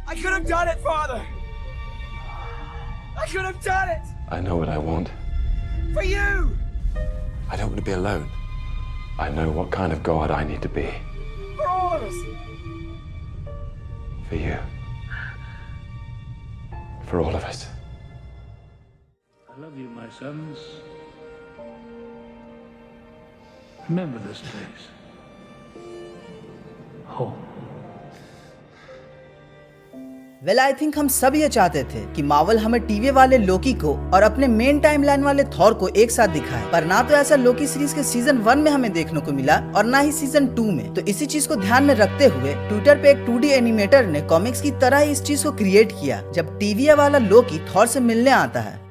I could have done it, Father. I could have done it. I know what I want. For you. I don't want to be alone. I know what kind of God I need to be. For all of us. For you. For all of us. I love you, my sons. Remember this place. Home. Well I think हम सब ये चाहते थे कि Marvel हमें TV वाले लोकी को और अपने मेन टाइमलाइन वाले थॉर को एक साथ दिखाए, पर ना तो ऐसा लोकी सीरीज के सीजन 1 में हमें देखने को मिला और ना ही सीजन 2 में। तो इसी चीज को ध्यान में रखते हुए ट्विटर पे एक 2D एनिमेटर ने कॉमिक्स की तरह ही इस चीज को क्रिएट किया जब टीवी वाला लोकी थॉर से मिलने आता है।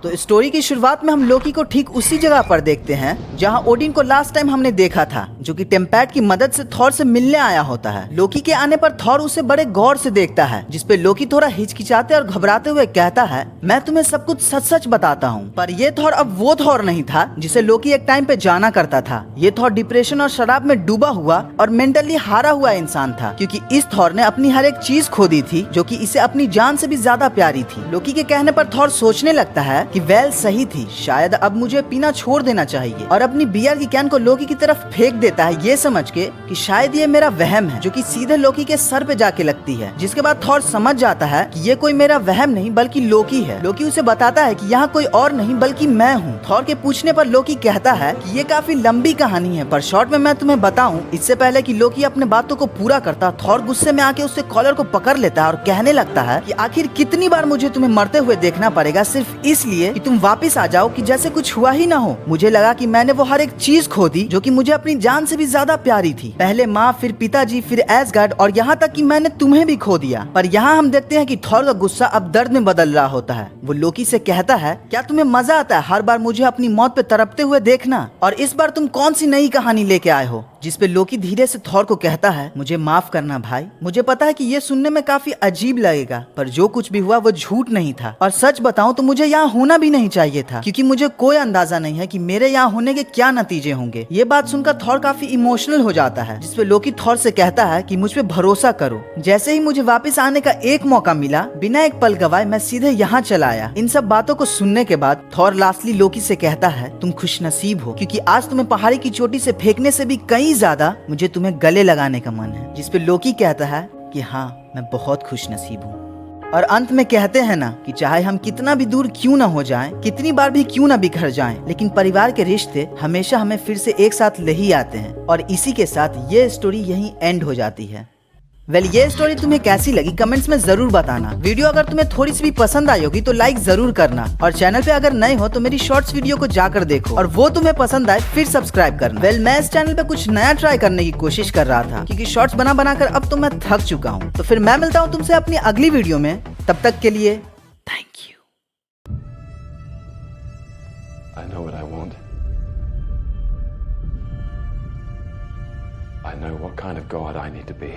तो स्टोरी की शुरुआत में हम लोकी को ठीक उसी जगह पर देखते हैं जहां ओडिन को लास्ट टाइम हमने देखा था, जो कि टेम्पैट की मदद से थॉर से मिलने आया होता है। लोकी के आने पर थॉर उसे बड़े गौर से देखता है, जिसपे लोकी थोड़ा हिचकिचाते और घबराते हुए कहता है, मैं तुम्हें सब कुछ सच सच बताता हूँ। पर ये थॉर अब वो थॉर नहीं था जिसे लोकी एक टाइम पे जाना करता था। ये थॉर डिप्रेशन और शराब में डूबा हुआ और मेंटली हारा हुआ इंसान था, क्योंकि इस थॉर ने अपनी हर एक चीज खो दी थी जो कि इसे अपनी जान से भी ज्यादा प्यारी थी। लोकी के कहने पर थॉर सोचने लगता है कि वेल सही थी, शायद अब मुझे पीना छोड़ देना चाहिए, और अपनी बियर की कैन को लोकी की तरफ फेंक देता है, ये समझ के कि शायद ये मेरा वहम है, जो कि सीधे लोकी के सर पे जाके लगती है। जिसके बाद थॉर समझ जाता है कि ये कोई मेरा वहम नहीं बल्कि लोकी है। लोकी उसे बताता है कि यहाँ कोई और नहीं बल्कि मैं हूँ। थॉर के पूछने पर लोकी कहता है कि ये काफी लंबी कहानी है, पर शॉर्ट में मैं तुम्हें बताऊं। इससे पहले कि लोकी अपने बातों को पूरा करता, थॉर गुस्से में आके उससे कॉलर को पकड़ लेता है और कहने लगता है कि आखिर कितनी बार मुझे तुम्हें मरते हुए देखना पड़ेगा सिर्फ इसलिए कि तुम वापस आ जाओ कि जैसे कुछ हुआ ही ना हो। मुझे लगा कि मैंने वो हर एक चीज खो दी जो कि मुझे अपनी जान से भी ज्यादा प्यारी थी। पहले माँ, फिर पिताजी, फिर एसगार्ड और यहाँ तक कि मैंने तुम्हें भी खो दिया। पर यहाँ हम देखते हैं कि थॉर का गुस्सा अब दर्द में बदल रहा होता है। वो लोकी से कहता है, क्या तुम्हें मजा आता है हर बार मुझे अपनी मौत पे तड़पते हुए देखना? और इस बार तुम कौन सी नई कहानी लेके आए हो? जिसपे लोकी धीरे से थॉर को कहता है, मुझे माफ करना भाई। मुझे पता है कि ये सुनने में काफी अजीब लगेगा, पर जो कुछ भी हुआ वो झूठ नहीं था, और सच बताऊं तो मुझे यहाँ होना भी नहीं चाहिए था, क्योंकि मुझे कोई अंदाजा नहीं है कि मेरे यहाँ होने के क्या नतीजे होंगे। ये बात सुनकर थॉर काफी इमोशनल हो जाता है, जिसपे लोकी थॉर से कहता है कि मुझ पे भरोसा करो। जैसे ही मुझे वापस आने का एक मौका मिला, बिना एक पल गवाए मैं सीधे यहाँ चला आया। इन सब बातों को सुनने के बाद थॉर लास्टली लोकी से कहता है, तुम खुशनसीब हो, क्योंकि आज तुम्हें पहाड़ी की चोटी से फेंकने से भी कहीं ज्यादा मुझे तुम्हें गले लगाने का मन है। जिसपे लोकी कहता है कि हाँ, मैं बहुत खुशनसीब हूँ। और अंत में कहते हैं ना कि चाहे हम कितना भी दूर क्यों ना हो जाएं, कितनी बार भी क्यों ना बिखर जाएं, लेकिन परिवार के रिश्ते हमेशा हमें फिर से एक साथ ले ही आते हैं। और इसी के साथ ये स्टोरी यहीं एंड हो जाती है। वेल, ये स्टोरी तुम्हें कैसी लगी कमेंट्स में जरूर बताना। वीडियो अगर तुम्हें थोड़ी सी भी पसंद आई होगी तो लाइक जरूर करना, और चैनल पे अगर नए हो तो मेरी शॉर्ट्स वीडियो को जाकर देखो, और वो तुम्हें पसंद आए फिर सब्सक्राइब करना। वेल, मैं इस चैनल पे कुछ नया ट्राई करने की कोशिश कर रहा था, क्योंकि शॉर्ट्स बना बनाकर अब तो मैं थक चुका हूँ। तो फिर मैं मिलता हूँ तुमसे अपनी अगली वीडियो में, तब तक के लिए thank you. I know what I want. I know what kind of God I need to be.